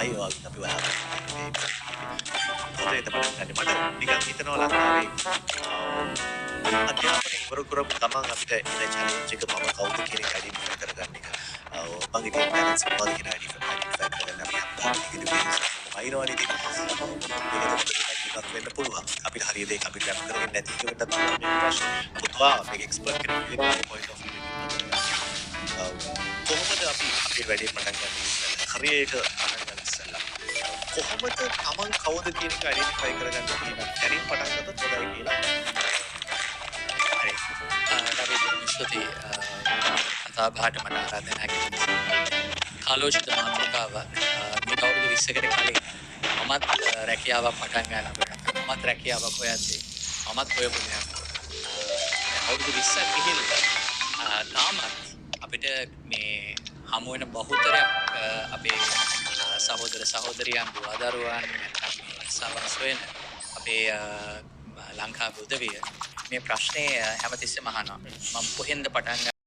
ආයි ඔයාගෙන් අපි හොයාගන්න. හොඳට බලන්න මට නිකන් හිතනවා ලංකාවේ අධ්‍යාපනය ඉවර කරපු ගමන් අපිට එන චැලෙන්ජ් එක මම කවුද කියන එක අයිඩෙන්ටිෆයි කරගන්න එක. මම ඉතින් ටැලන්ට්ස් මොනවද කියන අයිඩෙන්ටිෆයි කරගන්න අපි අයිනවනේ ඉතින් මේක වෙන්න පුළුවන්. අපිට හරිය දෙයක් අපිට රැප් කරගෙන නැති එක වෙන්නත් පුළුවන් මේ ප්‍රශ්නේ. පුතවා මේක එක්ස්පර්ට් කෙනෙක් විදිහට පොයින්ට් ඔෆ් view කොහොමද අපි අපේ වැඩේ පටන් ගන්න ඉස්සෙල්ලා හරිය එක පටන් ගන්න ඉස්සෙල්ලා කොහොමද තමන් කවුද කියන එක අයිඩෙන්ටිෆයි කරගන්න කියන දැනින් පටන් ගත්තොත් හොඳයි කියලා. හරි. ස්තුති කතා බහට මට ආරාධනා කළා. කාලෝචිත මාතෘකාව මේ අවුරුදු 20කට කලින් මමත් රැකියාවක් පටන් ගන්නවා. මමත් රැකියාවක් හොයද්දී මමත් හොයපු දෙයක්. අවුරුදු 20ක් ගිහිල්ලා තාමත් අපිට මේ හමු වෙන බහුතරයක් අපේ සහෝදර සහෝදරියන් දුවදරුවන් සවස් වෙන අපේ ලංකාවේ උදවිය මේ ප්‍රශ්නේ හැමතිස්සෙම අහනවා. මම කොහෙන්ද පටන්